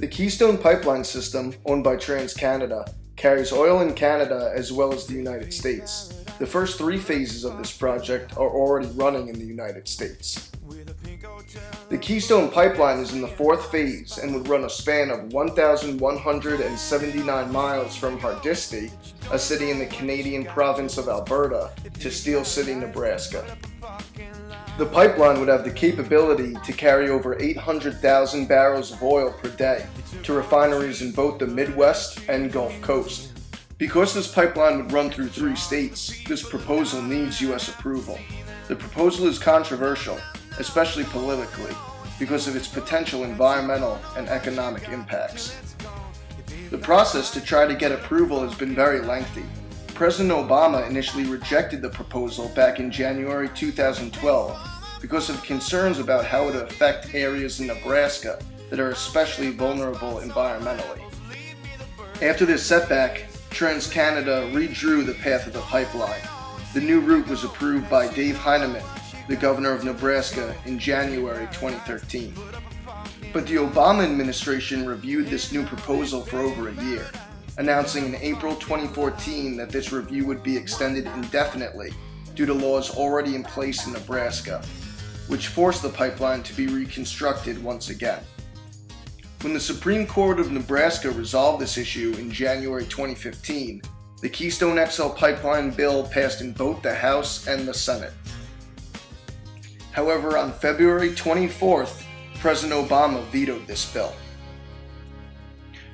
The Keystone Pipeline system, owned by TransCanada, carries oil in Canada as well as the United States. The first 3 phases of this project are already running in the United States. The Keystone Pipeline is in the 4th phase and would run a span of 1,179 miles from Hardisty, a city in the Canadian province of Alberta, to Steel City, Nebraska. The pipeline would have the capability to carry over 800,000 barrels of oil per day to refineries in both the Midwest and Gulf Coast. Because this pipeline would run through 3 states, this proposal needs U.S. approval. The proposal is controversial, especially politically, because of its potential environmental and economic impacts. The process to try to get approval has been very lengthy. President Obama initially rejected the proposal back in January 2012 because of concerns about how it would affect areas in Nebraska that are especially vulnerable environmentally. After this setback, TransCanada redrew the path of the pipeline. The new route was approved by Dave Heineman, the governor of Nebraska, in January 2013. But the Obama administration reviewed this new proposal for over a year, announcing in April 2014 that this review would be extended indefinitely due to laws already in place in Nebraska, which forced the pipeline to be reconstructed once again. When the Supreme Court of Nebraska resolved this issue in January 2015, the Keystone XL Pipeline bill passed in both the House and the Senate. However, on February 24th, President Obama vetoed this bill.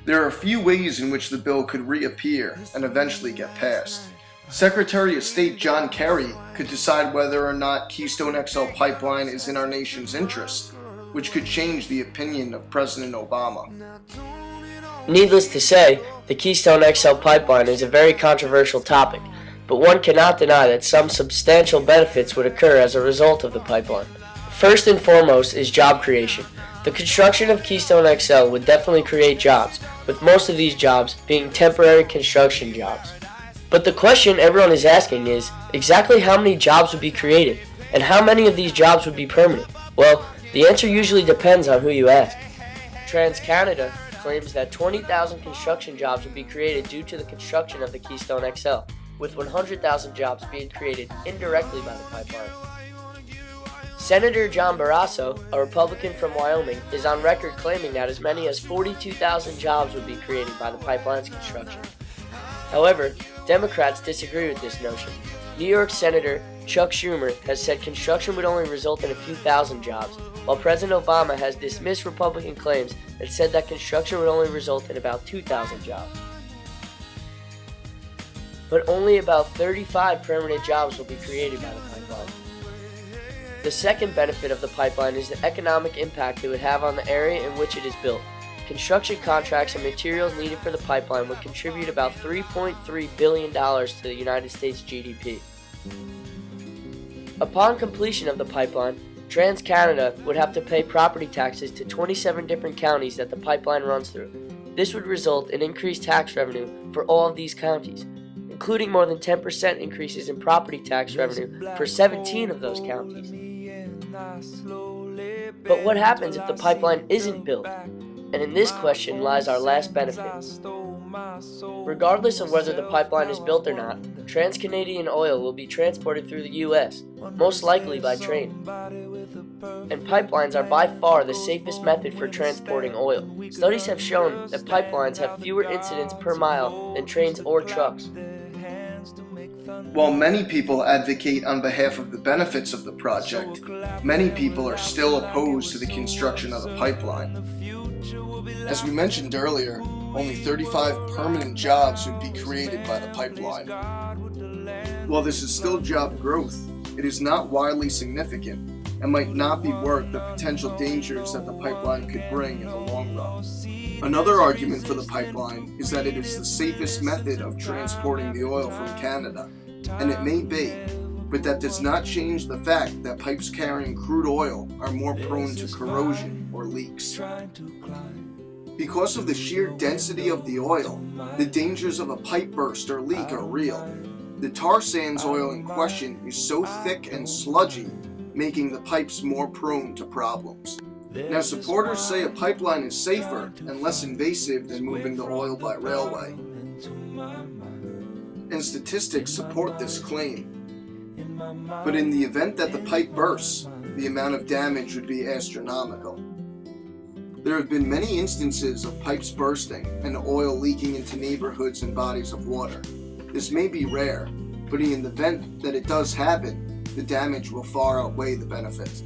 There are a few ways in which the bill could reappear and eventually get passed. Secretary of State John Kerry could decide whether or not Keystone XL Pipeline is in our nation's interest, which could change the opinion of President Obama. Needless to say, the Keystone XL Pipeline is a very controversial topic, but one cannot deny that some substantial benefits would occur as a result of the pipeline. First and foremost is job creation. The construction of Keystone XL would definitely create jobs, with most of these jobs being temporary construction jobs. But the question everyone is asking is, exactly how many jobs would be created, and how many of these jobs would be permanent? Well, the answer usually depends on who you ask. TransCanada claims that 20,000 construction jobs would be created due to the construction of the Keystone XL, with 100,000 jobs being created indirectly by the pipeline. Senator John Barrasso, a Republican from Wyoming, is on record claiming that as many as 42,000 jobs would be created by the pipeline's construction. However, Democrats disagree with this notion. New York Senator Chuck Schumer has said construction would only result in a few thousand jobs, while President Obama has dismissed Republican claims and said that construction would only result in about 2,000 jobs. But only about 35 permanent jobs will be created by the pipeline. The second benefit of the pipeline is the economic impact it would have on the area in which it is built. Construction contracts and materials needed for the pipeline would contribute about $3.3 billion to the United States GDP. Upon completion of the pipeline, TransCanada would have to pay property taxes to 27 different counties that the pipeline runs through. This would result in increased tax revenue for all of these counties, including more than 10% increases in property tax revenue for 17 of those counties. But what happens if the pipeline isn't built? And in this question lies our last benefit. Regardless of whether the pipeline is built or not, Trans-Canadian oil will be transported through the U.S., most likely by train. And pipelines are by far the safest method for transporting oil. Studies have shown that pipelines have fewer incidents per mile than trains or trucks. While many people advocate on behalf of the benefits of the project, many people are still opposed to the construction of the pipeline. As we mentioned earlier, only 35 permanent jobs would be created by the pipeline. While this is still job growth, it is not widely significant and might not be worth the potential dangers that the pipeline could bring in the long run. Another argument for the pipeline is that it is the safest method of transporting the oil from Canada, and it may be, but that does not change the fact that pipes carrying crude oil are more prone to corrosion or leaks. Because of the sheer density of the oil, the dangers of a pipe burst or leak are real. The tar sands oil in question is so thick and sludgy, making the pipes more prone to problems. Now, supporters say a pipeline is safer and less invasive than moving the oil by railway. And statistics support this claim. But in the event that the pipe bursts, the amount of damage would be astronomical. There have been many instances of pipes bursting and oil leaking into neighborhoods and bodies of water. This may be rare, but in the event that it does happen, the damage will far outweigh the benefit.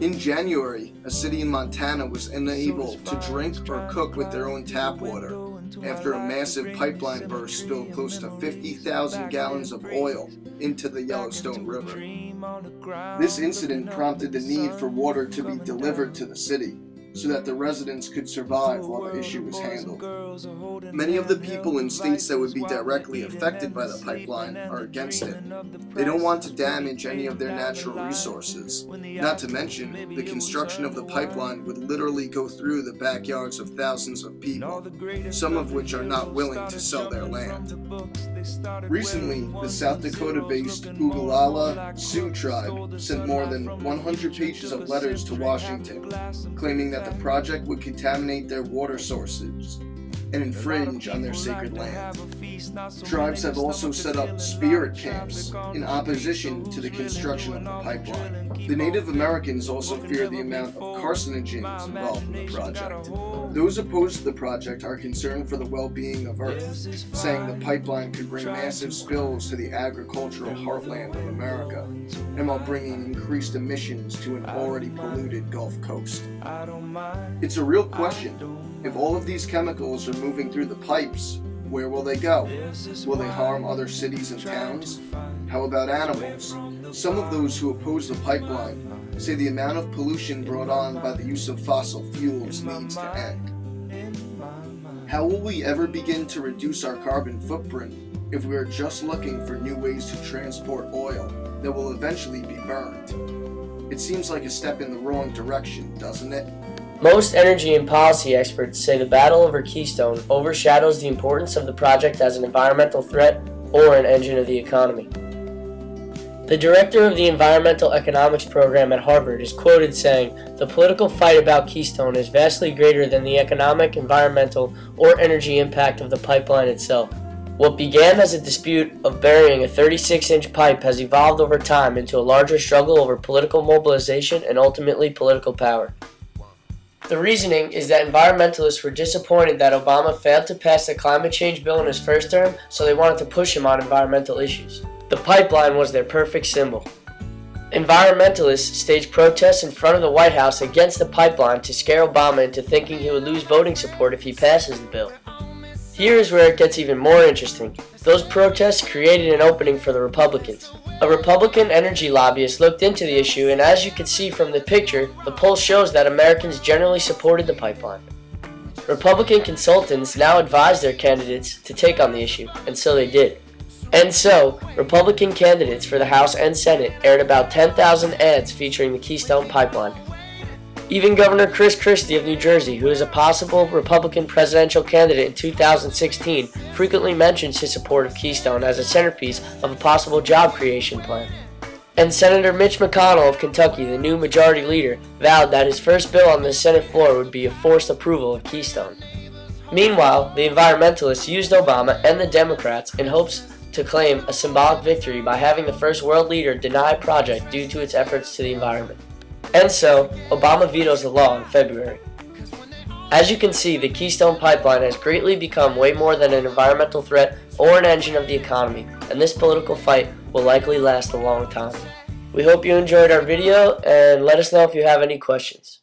In January, a city in Montana was unable to drink or cook with their own tap water after a massive pipeline burst spilled close to 50,000 gallons of oil into the Yellowstone River. This incident prompted the need for water to be delivered to the city so that the residents could survive while the issue was handled. Many of the people in states that would be directly affected by the pipeline are against it. They don't want to damage any of their natural resources. Not to mention, the construction of the pipeline would literally go through the backyards of thousands of people, some of which are not willing to sell their land. Recently, the South Dakota-based Oglala Sioux tribe sent more than 100 pages of letters to Washington, claiming that the project would contaminate their water sources and infringe on their sacred land. Tribes have also set up spirit camps in opposition to the construction of the pipeline. The Native Americans also fear the amount of carcinogens involved in the project. Those opposed to the project are concerned for the well-being of Earth, saying the pipeline could bring massive spills to the agricultural heartland of America, and while bringing increased emissions to an already polluted Gulf Coast. It's a real question. If all of these chemicals are moving through the pipes, where will they go? Will they harm other cities and towns? How about animals? Some of those who oppose the pipeline say the amount of pollution brought on by the use of fossil fuels needs to end. How will we ever begin to reduce our carbon footprint if we are just looking for new ways to transport oil that will eventually be burned? It seems like a step in the wrong direction, doesn't it? Most energy and policy experts say the battle over Keystone overshadows the importance of the project as an environmental threat or an engine of the economy. The director of the Environmental Economics program at Harvard is quoted saying, "The political fight about Keystone is vastly greater than the economic, environmental, or energy impact of the pipeline itself. What began as a dispute of burying a 36-inch pipe has evolved over time into a larger struggle over political mobilization and ultimately political power." The reasoning is that environmentalists were disappointed that Obama failed to pass the climate change bill in his first term, so they wanted to push him on environmental issues. The pipeline was their perfect symbol. Environmentalists staged protests in front of the White House against the pipeline to scare Obama into thinking he would lose voting support if he passes the bill. Here is where it gets even more interesting. Those protests created an opening for the Republicans. A Republican energy lobbyist looked into the issue, and as you can see from the picture, the poll shows that Americans generally supported the pipeline. Republican consultants now advise their candidates to take on the issue, and so they did. And so, Republican candidates for the House and Senate aired about 10,000 ads featuring the Keystone Pipeline. Even Governor Chris Christie of New Jersey, who is a possible Republican presidential candidate in 2016, frequently mentions his support of Keystone as a centerpiece of a possible job creation plan. And Senator Mitch McConnell of Kentucky, the new majority leader, vowed that his first bill on the Senate floor would be a forced approval of Keystone. Meanwhile, the environmentalists used Obama and the Democrats in hopes to claim a symbolic victory by having the first world leader deny a project due to its efforts to the environment. And so, Obama vetoes the law in February. As you can see, the Keystone Pipeline has greatly become way more than an environmental threat or an engine of the economy, and this political fight will likely last a long time. We hope you enjoyed our video, and let us know if you have any questions.